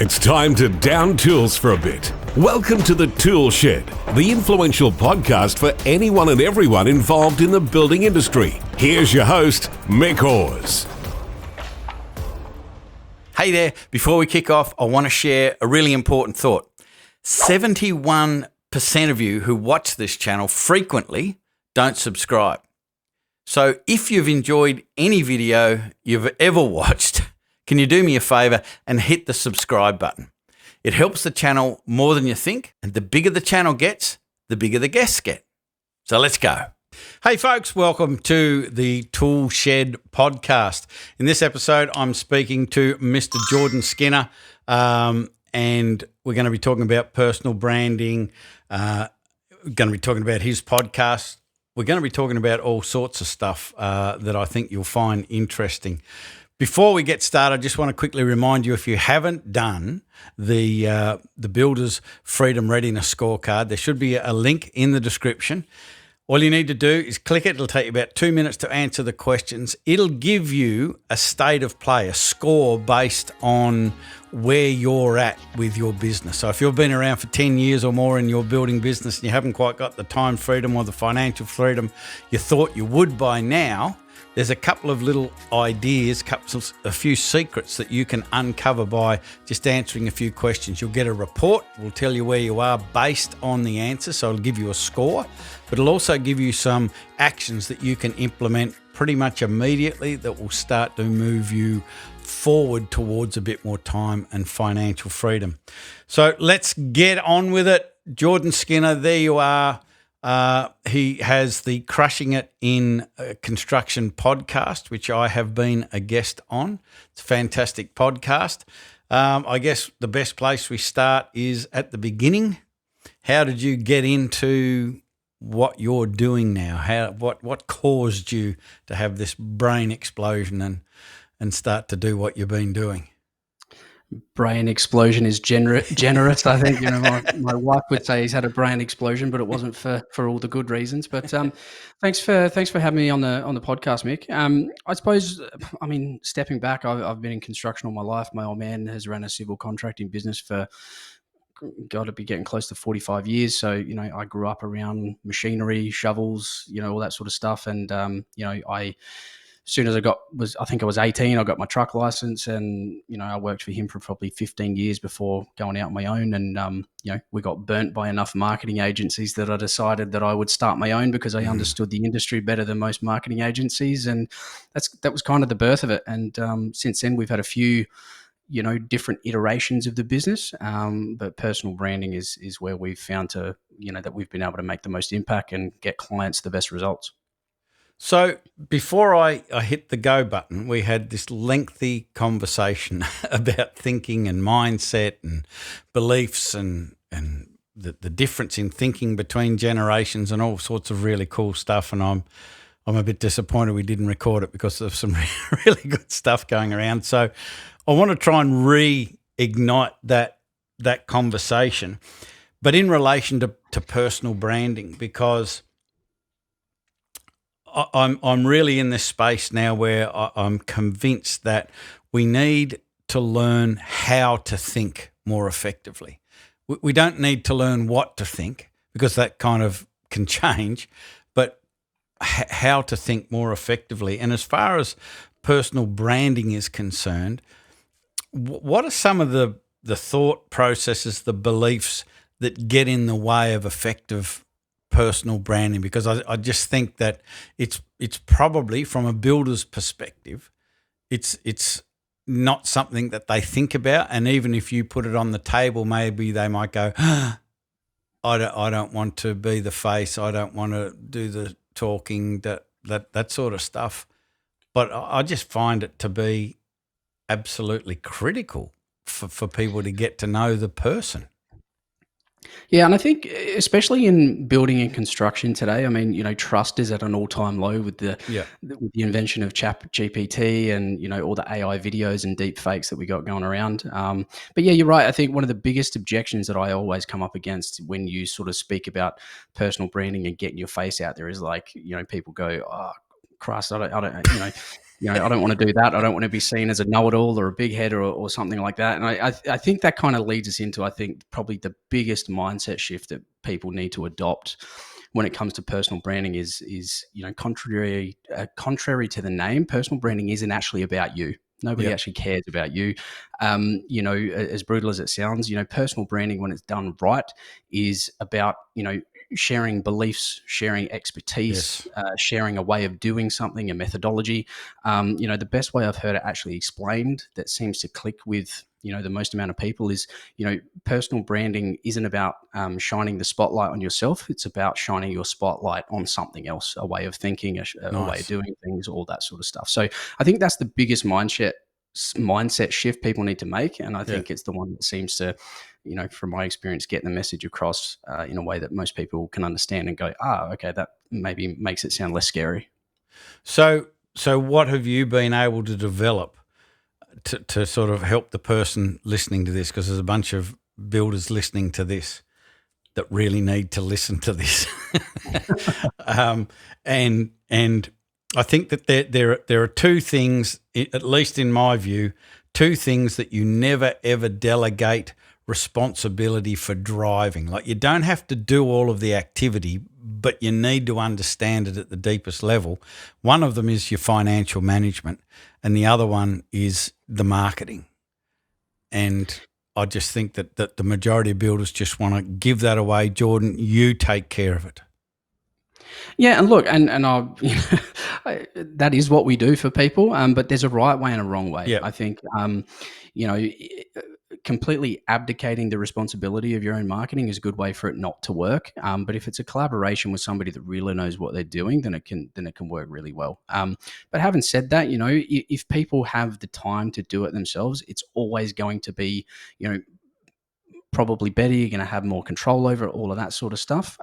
It's time to down tools for a bit. Welcome to the ToolShed, the influential podcast for anyone and everyone involved in the building industry. Here's your host, Mick Hawes. Hey there, before we kick off, I want to share a really important thought. 71% of you who watch this channel frequently don't subscribe. So if you've enjoyed any video you've ever watched, can you do me a favor and hit the subscribe button? It helps the channel more than you think, and the bigger the channel gets, the bigger the guests get. So let's go. Hey folks, welcome to the ToolShed podcast. In this episode, I'm speaking to Mr. Jordan Skinner, and we're going to be talking about personal branding. We're going to be talking about his podcast. We're going to be talking about all sorts of stuff that I think you'll find interesting. Before we get started, I just want to quickly remind you, if you haven't done the Builders Freedom Readiness Scorecard, there should be a link in the description. All you need to do is click it. It'll take you about 2 minutes to answer the questions. It'll give you a state of play, a score based on where you're at with your business. So if you've been around for 10 years or more in your building business and you haven't quite got the time freedom or the financial freedom you thought you would by now, there's a couple of little ideas, a few secrets that you can uncover by just answering a few questions. You'll get a report. We'll tell you where you are based on the answer, so it'll give you a score, but it'll also give you some actions that you can implement pretty much immediately that will start to move you forward towards a bit more time and financial freedom. So let's get on with it. Jordan Skinner, there you are. He has the Crushing It in Construction podcast, which I have been a guest on. It's a fantastic podcast. I guess the best place we start is at the beginning. How did you get into what you're doing now? What caused you to have this brain explosion and start to do what you've been doing? Brain explosion is generous. I think my wife would say he's had a brain explosion, but it wasn't for all the good reasons. But thanks for having me on the podcast, Mick. I suppose, stepping back, I've been in construction all my life. My old man has run a civil contracting business for got to be getting close to 45 years. So I grew up around machinery, shovels, all that sort of stuff, and as soon as I think I was 18, I got my truck license, and I worked for him for probably 15 years before going out on my own. And we got burnt by enough marketing agencies that I decided that I would start my own because I understood the industry better than most marketing agencies, and that was kind of the birth of it. And since then, we've had a few different iterations of the business, but personal branding is where we've found that we've been able to make the most impact and get clients the best results. So before I hit the go button, we had this lengthy conversation about thinking and mindset and beliefs and the difference in thinking between generations and all sorts of really cool stuff. And I'm a bit disappointed we didn't record it because there's some really good stuff going around. So I want to try and reignite that conversation, but in relation to personal branding, because I'm really in this space now where I'm convinced that we need to learn how to think more effectively. We don't need to learn what to think because that kind of can change, but how to think more effectively. And as far as personal branding is concerned, what are some of the thought processes, the beliefs that get in the way of effective personal branding? Because I just think that it's probably, from a builder's perspective, it's not something that they think about. And even if you put it on the table, maybe they might go, I don't want to be the face. I don't want to do the talking, that sort of stuff. But I just find it to be absolutely critical for people to get to know the person. Yeah, and I think especially in building and construction today, trust is at an all-time low with the invention of GPT and all the AI videos and deep fakes that we got going around. But yeah, you're right. I think one of the biggest objections that I always come up against when you sort of speak about personal branding and getting your face out there is people go, "Oh, Christ, I don't I don't want to do that. I don't want to be seen as a know-it-all or a big head or something like that. And I think that kind of leads us into, I think, probably the biggest mindset shift that people need to adopt when it comes to personal branding is contrary to the name, personal branding isn't actually about you. Nobody actually cares about you. As brutal as it sounds, personal branding, when it's done right, is about, sharing beliefs, sharing expertise, sharing a way of doing something, a methodology. The best way I've heard it actually explained that seems to click with, the most amount of people is, personal branding isn't about shining the spotlight on yourself. It's about shining your spotlight on something else, a way of thinking, a way of doing things, all that sort of stuff. So I think that's the biggest mindset shift people need to make. And I think it's the one that seems to, from my experience, get the message across in a way that most people can understand and go, okay, that maybe makes it sound less scary. So what have you been able to develop to sort of help the person listening to this? Because there's a bunch of builders listening to this that really need to listen to this. And I think that there are two things, at least in my view, two things that you never ever delegate responsibility for driving. Like, you don't have to do all of the activity, but you need to understand it at the deepest level. One of them is your financial management, and the other one is the marketing. And I just think that the majority of builders just want to give that away. Jordan, you take care of it. Yeah, and look, and that is what we do for people. But there's a right way and a wrong way. Yeah. I think, completely abdicating the responsibility of your own marketing is a good way for it not to work. But if it's a collaboration with somebody that really knows what they're doing, then it can work really well. But having said that, if people have the time to do it themselves, it's always going to be, probably better. You're going to have more control over it, all of that sort of stuff.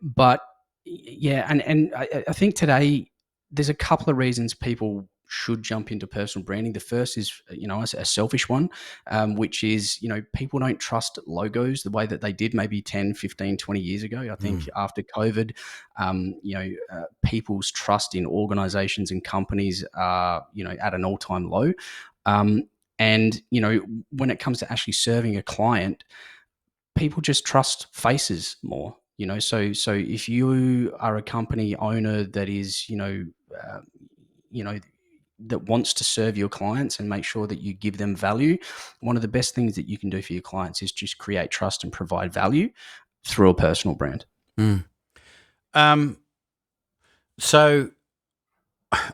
But yeah, and I think today there's a couple of reasons people should jump into personal branding. The first is, a selfish one, which is, people don't trust logos the way that they did maybe 10, 15, 20 years ago. I think after COVID, people's trust in organizations and companies are, at an all-time low. And, when it comes to actually serving a client, people just trust faces more. So if you are a company owner that is, that wants to serve your clients and make sure that you give them value, one of the best things that you can do for your clients is just create trust and provide value through a personal brand. So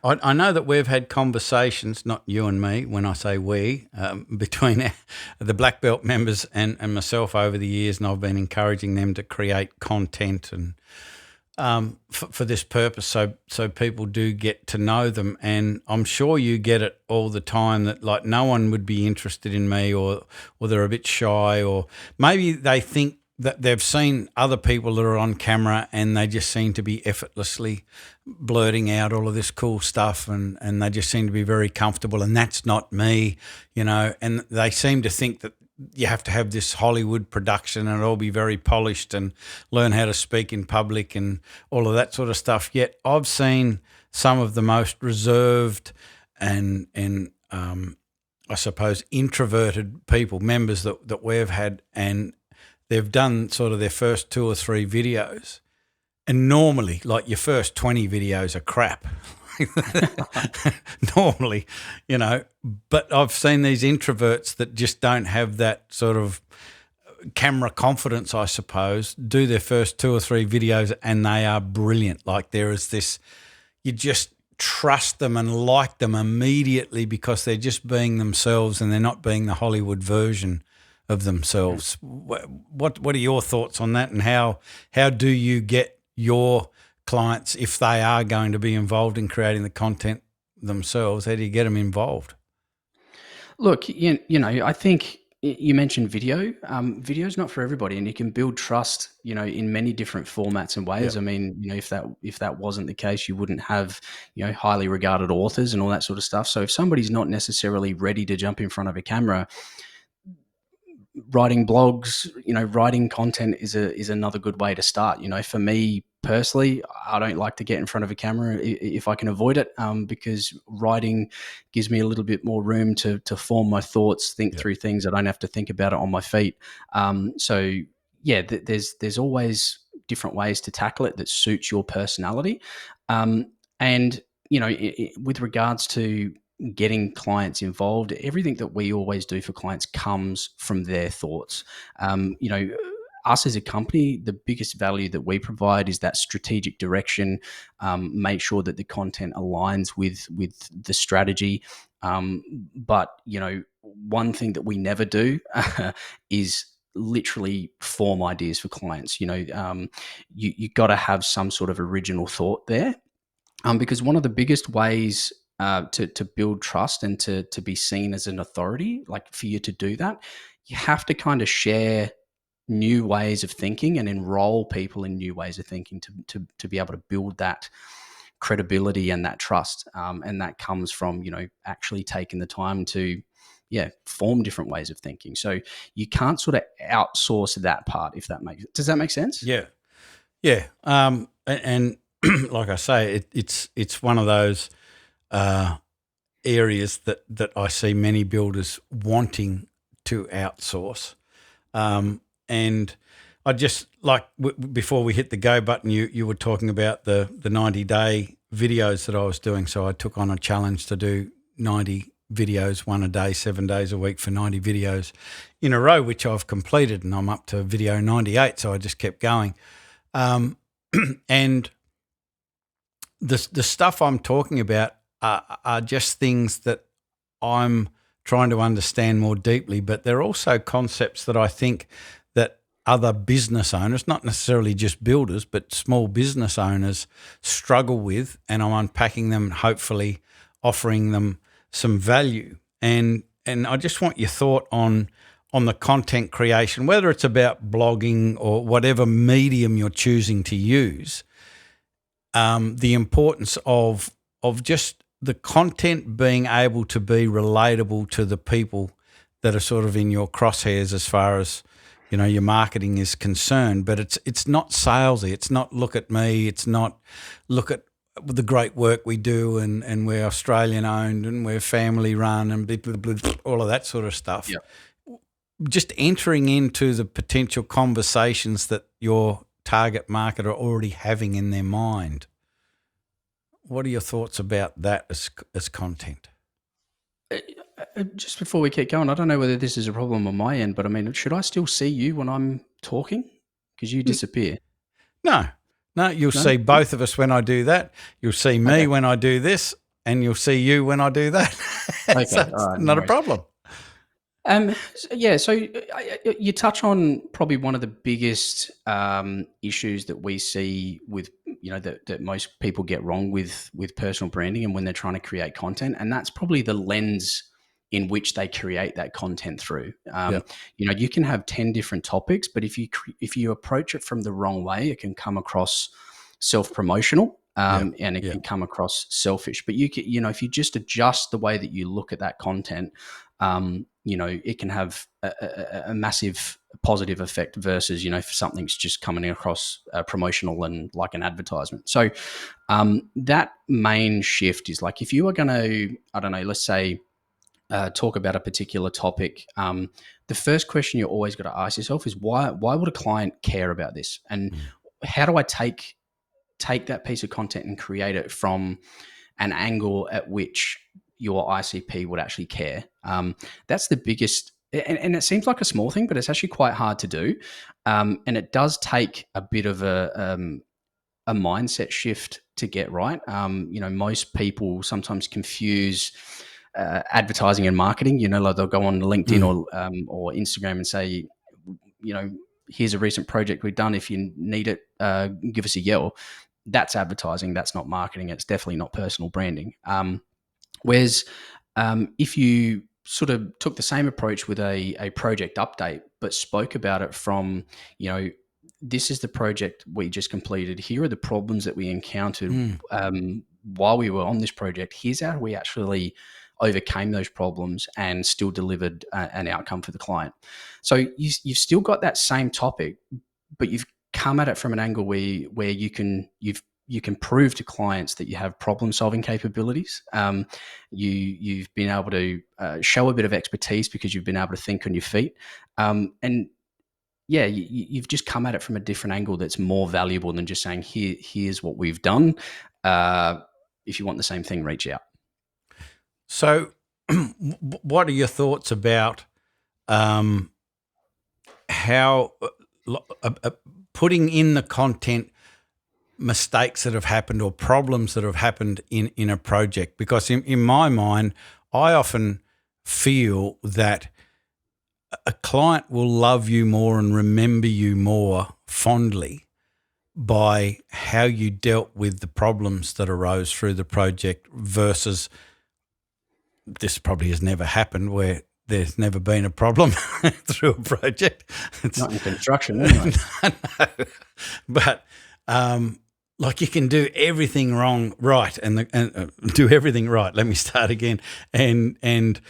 I know that we've had conversations, not you and me, when I say we, between the Black Belt members and myself over the years, and I've been encouraging them to create content and for this purpose, so people do get to know them. And I'm sure you get it all the time that, like, no one would be interested in me, or they're a bit shy, or maybe they think that they've seen other people that are on camera and they just seem to be effortlessly blurting out all of this cool stuff, and they just seem to be very comfortable, and that's not me, and they seem to think that you have to have this Hollywood production and it'll be very polished and learn how to speak in public and all of that sort of stuff. Yet I've seen some of the most reserved and I suppose introverted people, members that we've had, and they've done sort of their first 2 or 3 videos, and normally, like, your first 20 videos are crap. Normally, but I've seen these introverts that just don't have that sort of camera confidence, I suppose, do their first 2 or 3 videos and they are brilliant. Like, there is this, you just trust them and like them immediately because they're just being themselves and they're not being the Hollywood version of themselves. What are your thoughts on that, and how do you get your clients, if they are going to be involved in creating the content themselves, how do you get them involved? Look, I think you mentioned video. Video is not for everybody, and you can build trust, in many different formats and ways. Yep. I mean, if that wasn't the case, you wouldn't have, highly regarded authors and all that sort of stuff. So if somebody's not necessarily ready to jump in front of a camera, writing blogs, writing content is another good way to start. For me personally, I don't like to get in front of a camera if I can avoid it, because writing gives me a little bit more room to form my thoughts, think through things. I don't have to think about it on my feet. So yeah, there's always different ways to tackle it that suits your personality. And with regards to getting clients involved, everything that we always do for clients comes from their thoughts. Us as a company, the biggest value that we provide is that strategic direction. Make sure that the content aligns with the strategy. But one thing that we never do is literally form ideas for clients. You got to have some sort of original thought there, because one of the biggest ways to build trust and to be seen as an authority, like for you to do that, you have to kind of share new ways of thinking and enroll people in new ways of thinking to be able to build that credibility and that trust. And that comes from, actually taking the time to, form different ways of thinking. So you can't sort of outsource that part, if that does that make sense? Yeah. Yeah. And like I say, it's one of those areas that I see many builders wanting to outsource. And I just like before we hit the go button, you were talking about the 90-day videos that I was doing. So I took on a challenge to do 90 videos, one a day, 7 days a week for 90 videos in a row, which I've completed, and I'm up to video 98. So I just kept going. And the stuff I'm talking about are just things that I'm trying to understand more deeply, but they're also concepts that I think that other business owners, not necessarily just builders, but small business owners struggle with, and I'm unpacking them and hopefully offering them some value. And I just want your thought on the content creation, whether it's about blogging or whatever medium you're choosing to use, the importance of just the content being able to be relatable to the people that are sort of in your crosshairs as far as, your marketing is concerned. But it's not salesy. It's not look at me. It's not look at the great work we do and we're Australian owned and we're family run and blah, blah, blah, all of that sort of stuff. Yeah. Just entering into the potential conversations that your target market are already having in their mind. What are your thoughts about that as content? Just before we keep going, I don't know whether this is a problem on my end, but I mean, should I still see you when I'm talking? Because you disappear. No, you'll see both of us when I do that. You'll see me when I do this, and you'll see you when I do that. Okay, So it's not a problem. So you touch on probably one of the biggest issues that we see with, that most people get wrong with personal branding and when they're trying to create content, and that's probably the lens in which they create that content through. You can have 10 different topics, but if you approach it from the wrong way, it can come across self-promotional. And it can come across selfish. But if you just adjust the way that you look at that content, it can have a massive positive effect versus, if something's just coming across promotional and like an advertisement. So that main shift is like, if you are going to, I don't know, let's say talk about a particular topic, the first question you always got to ask yourself is why would a client care about this? And how do I take that piece of content and create it from an angle at which your ICP would actually care? That's the biggest, and it seems like a small thing, but it's actually quite hard to do. And it does take a bit of a mindset shift to get right. Most people sometimes confuse advertising and marketing. Like they'll go on LinkedIn or Instagram and say, here's a recent project we've done. If you need it, give us a yell. That's advertising. That's not marketing. It's definitely not personal branding. Whereas if you sort of took the same approach with a project update, but spoke about it from, this is the project we just completed. Here are the problems that we encountered while we were on this project. Here's how we actually overcame those problems and still delivered an outcome for the client. So you've still got that same topic, but you've come at it from an angle where you can prove to clients that you have problem solving capabilities. You've been able to show a bit of expertise because you've been able to think on your feet, and yeah, you've just come at it from a different angle that's more valuable than just saying, here's what we've done. If you want the same thing, reach out. So, what are your thoughts about how putting in the content mistakes that have happened or problems that have happened in a project? Because in my mind, I often feel that a client will love you more and remember you more fondly by how you dealt with the problems that arose through the project versus this probably has never happened where there's never been a problem through a project. It's not in construction, anyway. No. But like you can do everything right, and do everything right. Let me start again. And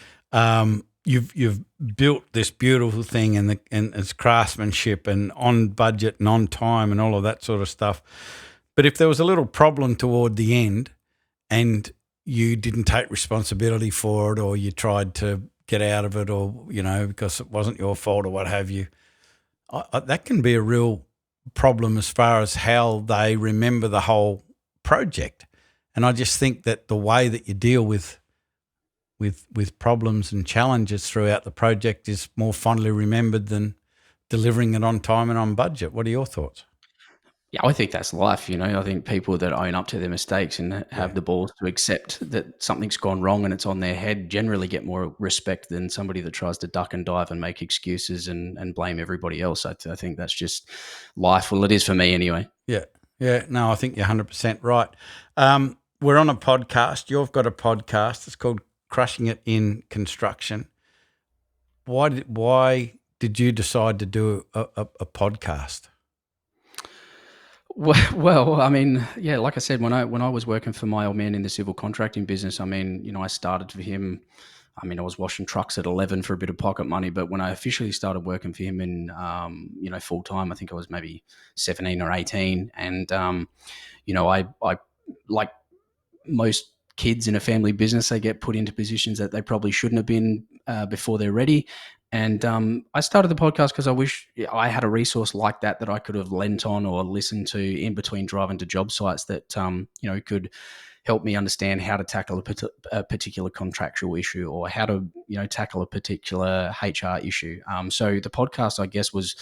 you've built this beautiful thing, and it's craftsmanship and on budget and on time and all of that sort of stuff. But if there was a little problem toward the end, and you didn't take responsibility for it, or you tried to get out of it, or because it wasn't your fault or what have you, that can be a real problem as far as how they remember the whole project. And I just think that the way that you deal with problems and challenges throughout the project is more fondly remembered than delivering it on time and on budget. What are your thoughts? Yeah, I think that's life. I think people that own up to their mistakes and have the balls to accept that something's gone wrong and it's on their head generally get more respect than somebody that tries to duck and dive and make excuses and blame everybody else. I think that's just life. Well, it is for me anyway. Yeah. Yeah. No, I think you're 100% right. We're on a podcast. You've got a podcast. It's called Crushing It in Construction. Why did you decide to do a podcast? Well, I mean, yeah, like I said, when I was working for my old man in the civil contracting business, I mean, I started for him. I mean, I was washing trucks at 11 for a bit of pocket money, but when I officially started working for him in, full time, I think I was maybe 17 or 18, and I like most kids in a family business, they get put into positions that they probably shouldn't have been before they're ready. And I started the podcast because I wish I had a resource like that I could have lent on or listened to in between driving to job sites that, could help me understand how to tackle a particular contractual issue or how to, tackle a particular HR issue. So the podcast, I guess, was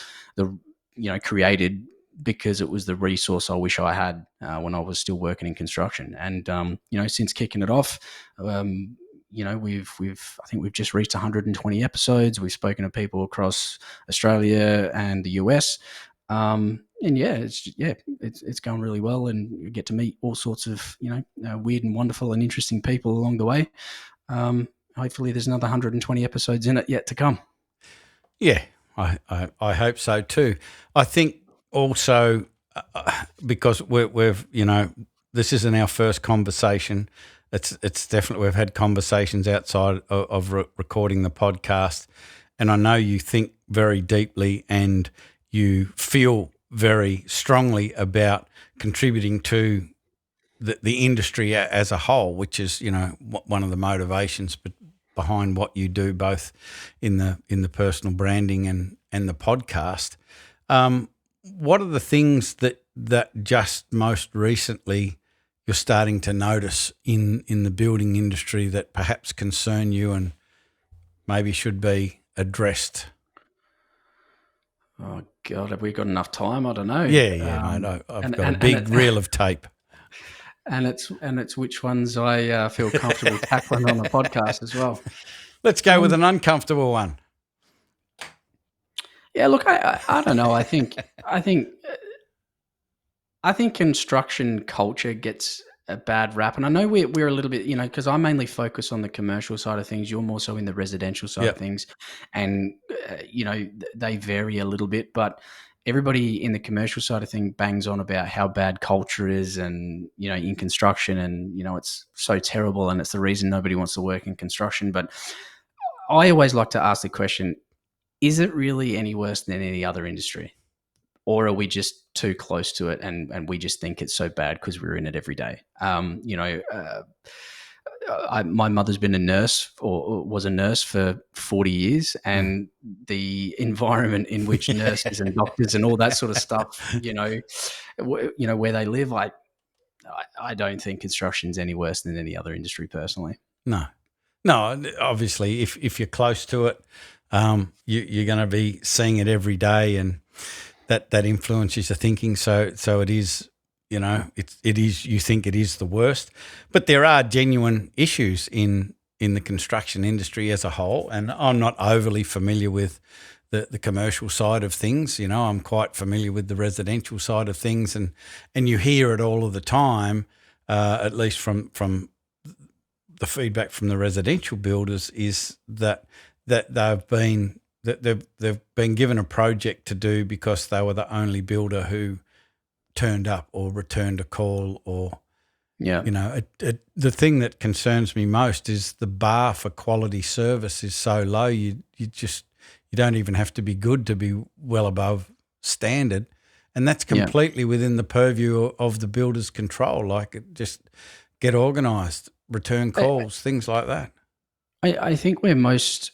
created because it was the resource I wish I had when I was still working in construction. And, since kicking it off, I think we've just reached 120 episodes. We've spoken to people across Australia and the US. And it's going really well, and you get to meet all sorts of, weird and wonderful and interesting people along the way. Hopefully there's another 120 episodes in it yet to come. Yeah, I hope so too. I think also because we've this isn't our first conversation. It's definitely, we've had conversations outside of recording the podcast, and I know you think very deeply and you feel very strongly about contributing to the industry as a whole, which is one of the motivations behind what you do, both in the personal branding and the podcast. What are the things that just most recently you're starting to notice in the building industry that perhaps concern you and maybe should be addressed? Oh God, have we got enough time? I don't know. Yeah, no, I've got a big reel of tape. And it's which ones I feel comfortable tackling on the podcast as well. Let's go with an uncomfortable one. Yeah, look, I don't know. I think construction culture gets a bad rap, and I know we're a little bit, because I mainly focus on the commercial side of things. You're more so in the residential side of things, and they vary a little bit. But everybody in the commercial side of things bangs on about how bad culture is, and in construction, and it's so terrible, and it's the reason nobody wants to work in construction. But I always like to ask the question: is it really any worse than any other industry? or are we just too close to it and we just think it's so bad because we're in it every day? My mother's been a nurse or was a nurse for 40 years, and the environment in which nurses and doctors and all that sort of stuff, where they live, I don't think construction's any worse than any other industry personally. No, obviously, if you're close to it, you're going to be seeing it every day, and that influences your thinking. So it is, it is. You think it is the worst, but there are genuine issues in the construction industry as a whole. And I'm not overly familiar with the commercial side of things. I'm quite familiar with the residential side of things, and you hear it all of the time, at least from the feedback from the residential builders is that they've been given a project to do because they were the only builder who turned up or returned a call, or the thing that concerns me most is the bar for quality service is so low. You don't even have to be good to be well above standard, and that's completely within the purview of the builder's control. Like, just get organised, return calls, things like that. I think we're most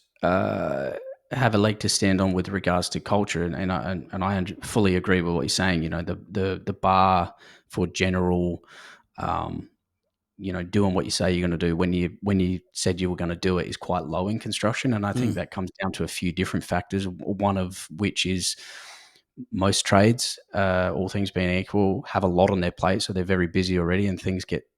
have a leg to stand on with regards to culture, and I fully agree with what you're saying. The bar for general, doing what you say you're going to do when you said you were going to do it is quite low in construction, and I think that comes down to a few different factors. One of which is most trades, all things being equal, have a lot on their plate, so they're very busy already, and things get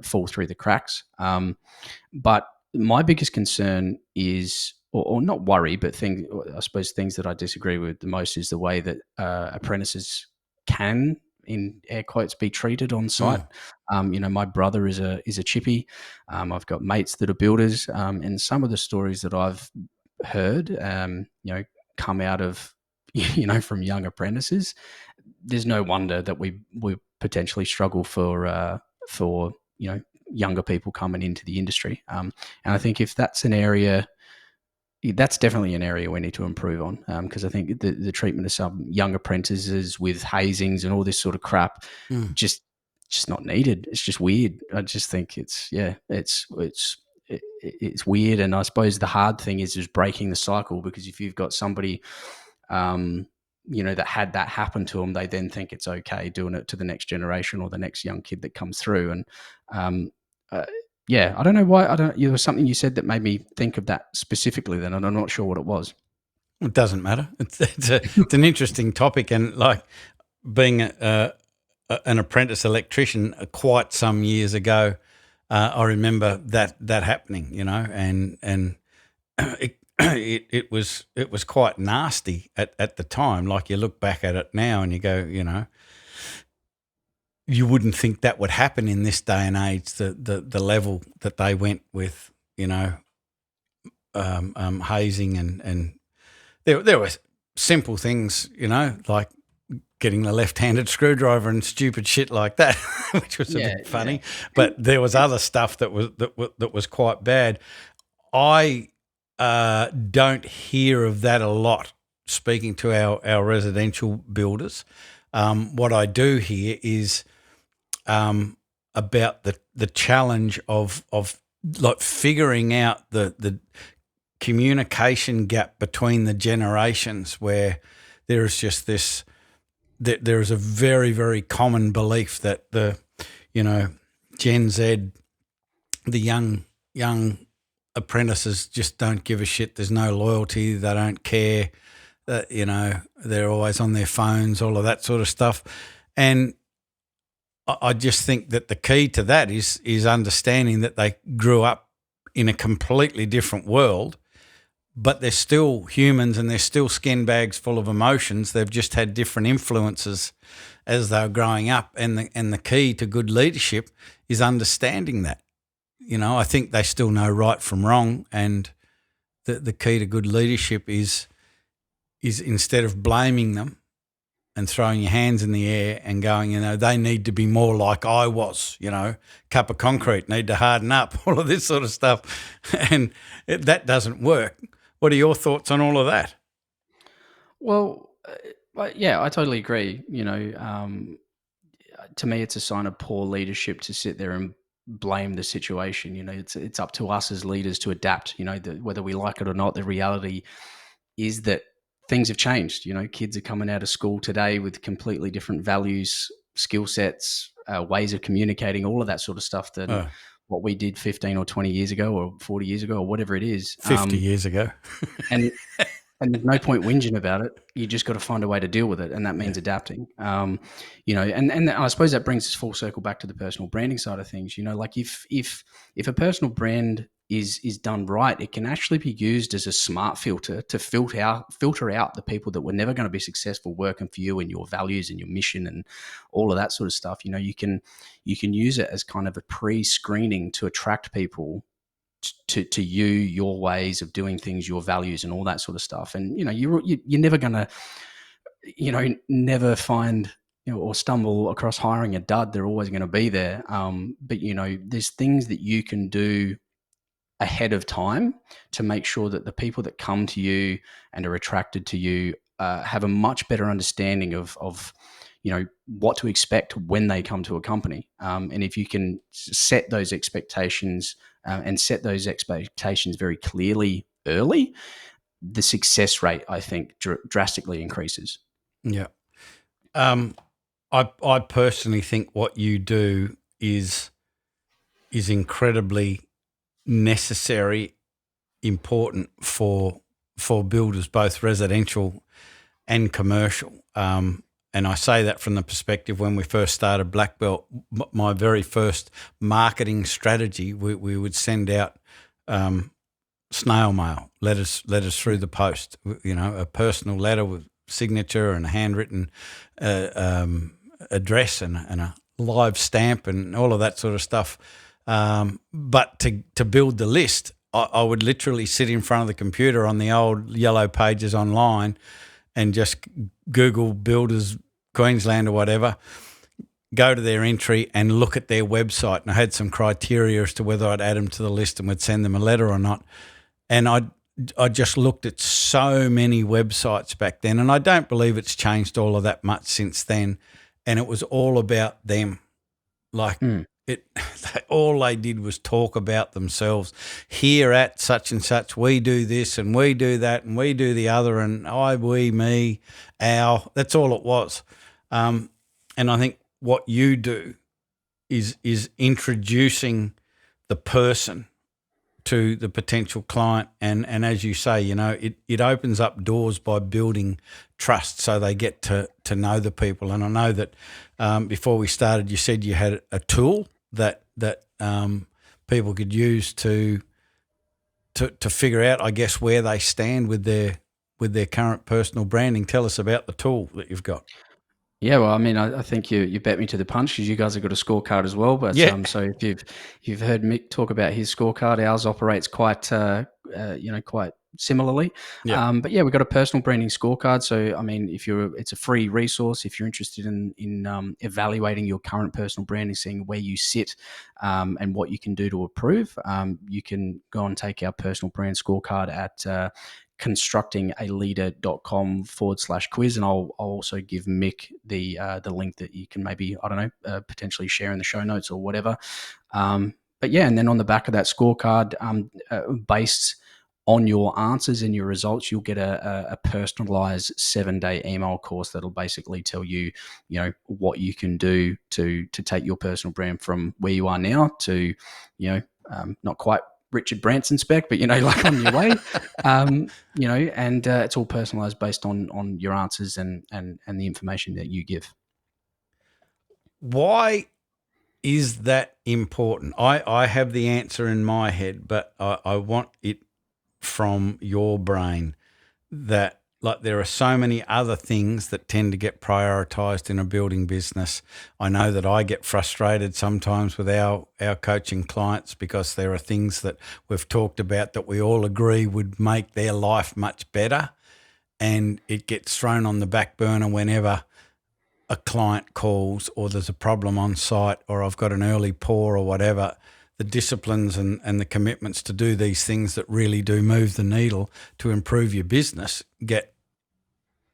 fall through the cracks. But my biggest concern is, or not worry, but I suppose things that I disagree with the most is the way that apprentices can, in air quotes, be treated on site. My brother is a chippy. I've got mates that are builders, and some of the stories that I've heard, come out of, from young apprentices. There's no wonder that we potentially struggle for younger people coming into the industry. And I think if that's an area, that's definitely an area we need to improve on, because I think the treatment of some young apprentices with hazings and all this sort of crap just not needed. It's just weird. I just think it's weird. And I suppose the hard thing is just breaking the cycle, because if you've got somebody that had that happen to them, they then think it's okay doing it to the next generation or the next young kid that comes through. And I don't know why. There was something you said that made me think of that specifically then, and I'm not sure what it was. It doesn't matter. It's an interesting topic, and like being an apprentice electrician quite some years ago, I remember that happening. And it was quite nasty at the time. Like, you look back at it now and you go, you wouldn't think that would happen in this day and age. The level that they went with, hazing and there were simple things, like getting the left-handed screwdriver and stupid shit like that, which was a bit funny. Yeah. But there was other stuff that was quite bad. I don't hear of that a lot speaking to our residential builders. What I do hear is about the challenge of like figuring out the communication gap between the generations, where there is just this, there is a very, very common belief that the Gen Z, the young apprentices just don't give a shit. There's no loyalty. They don't care. They're always on their phones, all of that sort of stuff. And I just think that the key to that is understanding that they grew up in a completely different world, but they're still humans and they're still skin bags full of emotions. They've just had different influences as they were growing up. And the key to good leadership is understanding that. I think they still know right from wrong, and the key to good leadership is instead of blaming them and throwing your hands in the air and going, they need to be more like I was, cup of concrete, need to harden up, all of this sort of stuff. And that doesn't work. What are your thoughts on all of that? Well, But yeah, I totally agree. To me, it's a sign of poor leadership to sit there and blame the situation. It's up to us as leaders to adapt. Whether we like it or not, the reality is that things have changed. Kids are coming out of school today with completely different values, skill sets, ways of communicating, all of that sort of stuff than what we did 15 or 20 years ago or 40 years ago or whatever it is. 50 years ago. And and there's no point whinging about it. You just got to find a way to deal with it, and that means Yeah. adapting. And I suppose that brings us full circle back to the personal branding side of things. Like if a personal brand is done right, it can actually be used as a smart filter to filter out the people that were never going to be successful working for you and your values and your mission and all of that sort of stuff. You can use it as kind of a pre-screening to attract people to you, your ways of doing things, your values, and all that sort of stuff. And you're never gonna never find or stumble across hiring a dud. They're always going to be there. But there's things that you can do ahead of time to make sure that the people that come to you and are attracted to you have a much better understanding of what to expect when they come to a company. And if you can set those expectations and set those expectations very clearly early, the success rate, I think, drastically increases. Yeah. I personally think what you do is incredibly necessary, important for builders, both residential and commercial. And I say that from the perspective when we first started Black Belt, my very first marketing strategy, we would send out snail mail, letters through the post, a personal letter with signature and a handwritten address and a live stamp and all of that sort of stuff. But to build the list, I would literally sit in front of the computer on the old yellow pages online and just Google Builders Queensland or whatever, go to their entry and look at their website. And I had some criteria as to whether I'd add them to the list and would send them a letter or not. And I just looked at so many websites back then, and I don't believe it's changed all of that much since then. And it was all about them. Like all they did was talk about themselves. Here at such and such, we do this and we do that and we do the other, and I, we, me, our. That's all it was. And I think what you do is introducing the person to the potential client, and as you say, it opens up doors by building trust, so they get to know the people. And I know that before we started, you said you had a tool that people could use to figure out, I guess, where they stand with their current personal branding. Tell us about the tool that you've got. Yeah, well, I mean, I think you bet me to the punch because you guys have got a scorecard as well. But Yeah. So if you've heard Mick talk about his scorecard, ours operates quite quite similarly. Yeah. But yeah, we've got a personal branding scorecard. So I mean, it's a free resource if you're interested in evaluating your current personal branding, seeing where you sit and what you can do to improve. You can go and take our personal brand scorecard at constructingaleader.com/quiz, and I'll also give Mick the link that you can maybe, I don't know, potentially share in the show notes or whatever. But yeah, and then on the back of that scorecard, based on your answers and your results, you'll get a personalized 7-day email course that'll basically tell you, what you can do to take your personal brand from where you are now to, not quite Richard Branson spec, but like on your way, and it's all personalized based on your answers and the information that you give. Why is that important? I have the answer in my head, but I want it from your brain, that like there are so many other things that tend to get prioritized in a building business. I know that I get frustrated sometimes with our coaching clients because there are things that we've talked about that we all agree would make their life much better, and it gets thrown on the back burner whenever a client calls or there's a problem on site or I've got an early pour or whatever. The disciplines and the commitments to do these things that really do move the needle to improve your business get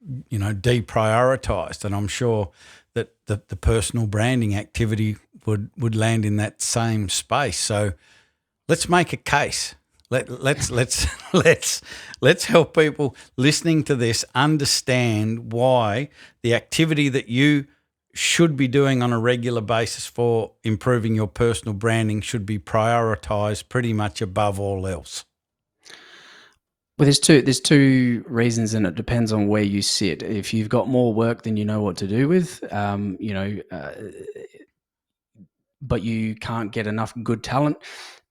deprioritized. And I'm sure that the personal branding activity would land in that same space. So let's make a case. Let's let's help people listening to this understand why the activity that you should be doing on a regular basis for improving your personal branding should be prioritized pretty much above all else. Well, there's two reasons, and it depends on where you sit. If you've got more work than you know what to do with, but you can't get enough good talent,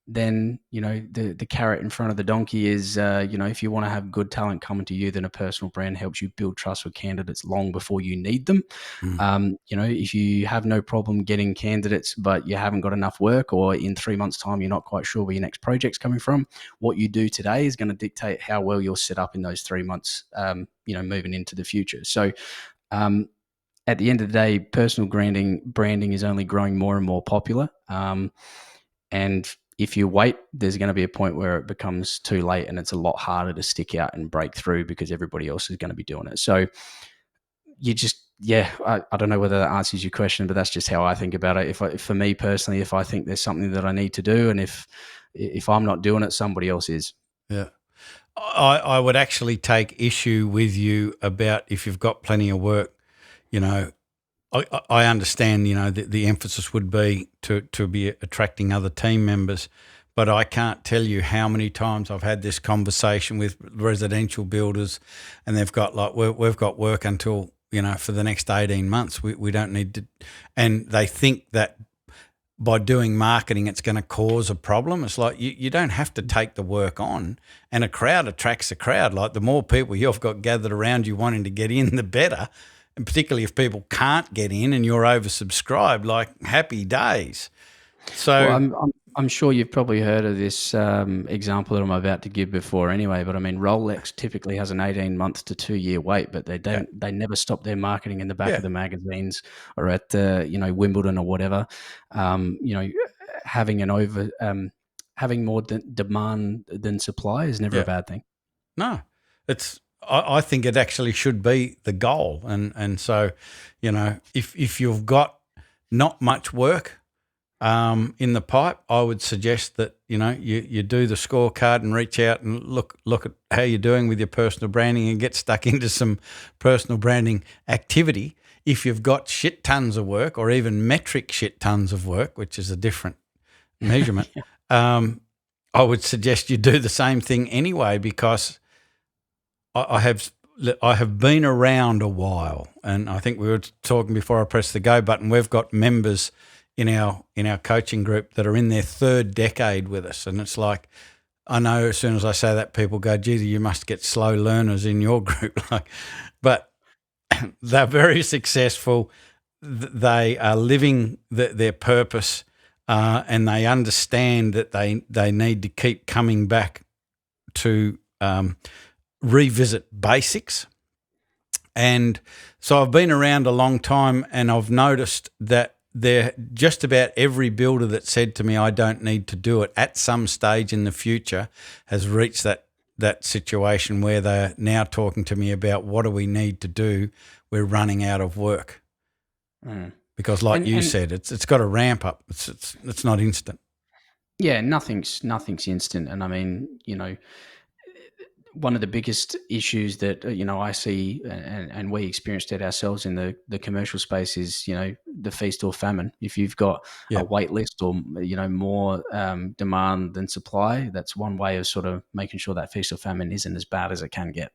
then the carrot in front of the donkey is if you want to have good talent coming to you, then a personal brand helps you build trust with candidates long before you need them. If you have no problem getting candidates but you haven't got enough work, or in 3 months time you're not quite sure where your next project's coming from, what you do today is going to dictate how well you're set up in those 3 months moving into the future. So at the end of the day, personal branding is only growing more and more popular. And if you wait, there's going to be a point where it becomes too late and it's a lot harder to stick out and break through because everybody else is going to be doing it. So I don't know whether that answers your question, but that's just how I think about it. For me personally, if I think there's something that I need to do, and if I'm not doing it, somebody else is. Yeah. I would actually take issue with you about if you've got plenty of work, I understand, the emphasis would be to be attracting other team members, but I can't tell you how many times I've had this conversation with residential builders, and they've got we've got work until, for the next 18 months. We don't need to, and they think that by doing marketing it's going to cause a problem. It's like you don't have to take the work on, and a crowd attracts a crowd. Like the more people you've got gathered around you wanting to get in, the better. And particularly if people can't get in and you're oversubscribed, like happy days. So I'm sure you've probably heard of this example that I'm about to give before anyway, but I mean, Rolex typically has an 18-month to 2-year wait, but they never stop their marketing in the back of the magazines or at Wimbledon or whatever. Having more demand than supply is never a bad thing. No, I think it actually should be the goal. And so, if you've got not much work in the pipe, I would suggest that, you do the scorecard and reach out and look at how you're doing with your personal branding and get stuck into some personal branding activity. If you've got shit tons of work, or even metric shit tons of work, which is a different measurement, I would suggest you do the same thing anyway, because I have been around a while, and I think we were talking before I pressed the go button. We've got members in our coaching group that are in their 3rd decade with us, and it's like, I know as soon as I say that, people go, "Gee, you must get slow learners in your group." But they're very successful. They are living their purpose, and they understand that they need to keep coming back to revisit basics. And so I've been around a long time, and I've noticed that just about every builder that said to me, "I don't need to do it," at some stage in the future has reached that situation where they're now talking to me about, what do we need to do? We're running out of work. Because like you said, it's got to ramp up. It's not instant. Yeah, nothing's instant. And I mean, one of the biggest issues that I see, and we experienced it ourselves in the commercial space, is the feast or famine. If you've got a wait list, or more demand than supply, that's one way of sort of making sure that feast or famine isn't as bad as it can get.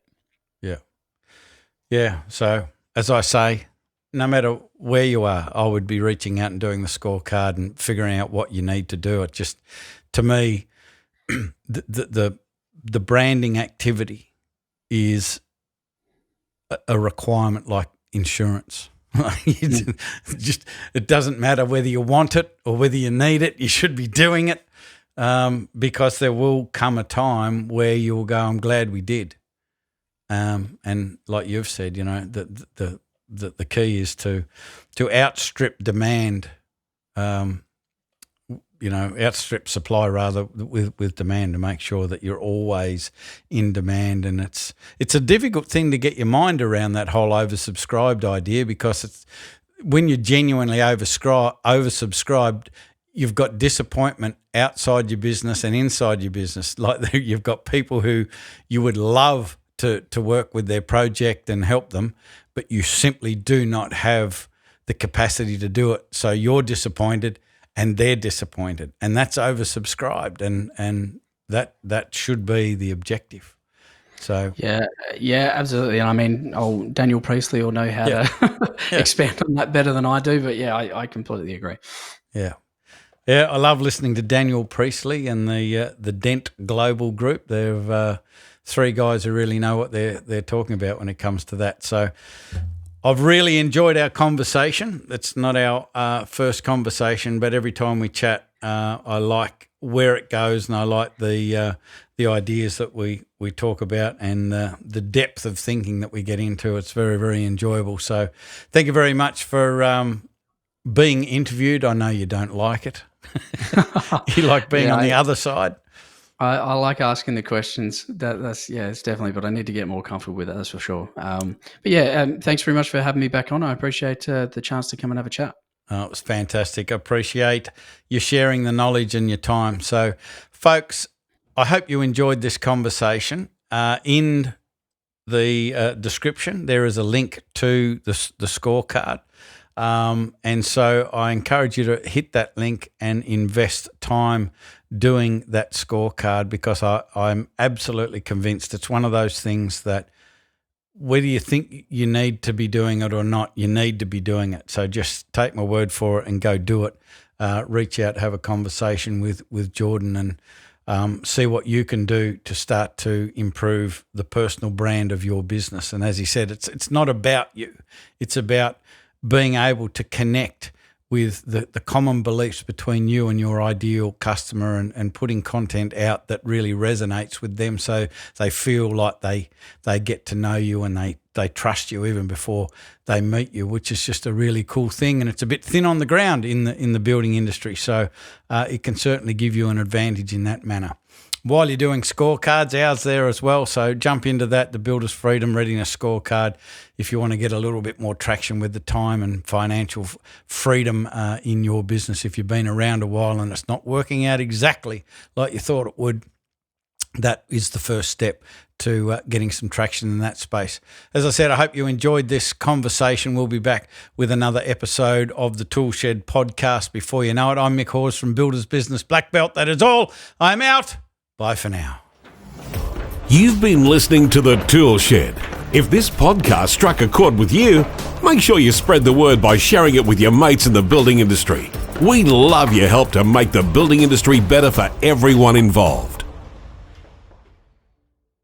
Yeah. So as I say, no matter where you are, I would be reaching out and doing the scorecard and figuring out what you need to do. It just, to me, the branding activity is a requirement like insurance. It doesn't matter whether you want it or whether you need it. You should be doing it, because there will come a time where you'll go, "I'm glad we did." And like you've said, the key is to outstrip demand. outstrip supply rather with demand, to make sure that you're always in demand. And it's a difficult thing to get your mind around, that whole oversubscribed idea, because it's when you're genuinely oversubscribed, you've got disappointment outside your business and inside your business. Like you've got people who you would love to work with their project and help them, but you simply do not have the capacity to do it. So you're disappointed and they're disappointed, and that's oversubscribed, and that should be the objective. So yeah, absolutely. And I mean, Daniel Priestley will know how to expand on that better than I do. But yeah, I completely agree. Yeah, I love listening to Daniel Priestley and the Dent Global Group. They're three guys who really know what they're talking about when it comes to that. So I've really enjoyed our conversation. It's not our first conversation, but every time we chat, I like where it goes, and I like the ideas that we talk about, and the depth of thinking that we get into. It's very, very enjoyable. So thank you very much for being interviewed. I know you don't like it. You like being on the other side. I like asking the questions. That's it's definitely. But I need to get more comfortable with it. That's for sure. Thanks very much for having me back on. I appreciate the chance to come and have a chat. Oh, it was fantastic. I appreciate you sharing the knowledge and your time. So, folks, I hope you enjoyed this conversation. In the description, there is a link to the scorecard. And so I encourage you to hit that link and invest time doing that scorecard, because I'm absolutely convinced it's one of those things that whether you think you need to be doing it or not, you need to be doing it. So just take my word for it and go do it. Reach out, have a conversation with Jordan, and see what you can do to start to improve the personal brand of your business. And as he said, it's not about you. It's about being able to connect with the common beliefs between you and your ideal customer, and putting content out that really resonates with them, so they feel like they get to know you and they trust you even before they meet you, which is just a really cool thing. And it's a bit thin on the ground in the building industry, so it can certainly give you an advantage in that manner. While you're doing scorecards, ours there as well, so jump into that, the Builders Freedom Readiness Scorecard, if you want to get a little bit more traction with the time and financial freedom in your business. If you've been around a while and it's not working out exactly like you thought it would, that is the first step to getting some traction in that space. As I said, I hope you enjoyed this conversation. We'll be back with another episode of the ToolShed podcast before you know it. I'm Mick Hawes from Builders Business Black Belt. That is all. I'm out. Bye for now. You've been listening to the ToolShed. If this podcast struck a chord with you, make sure you spread the word by sharing it with your mates in the building industry. We love your help to make the building industry better for everyone involved.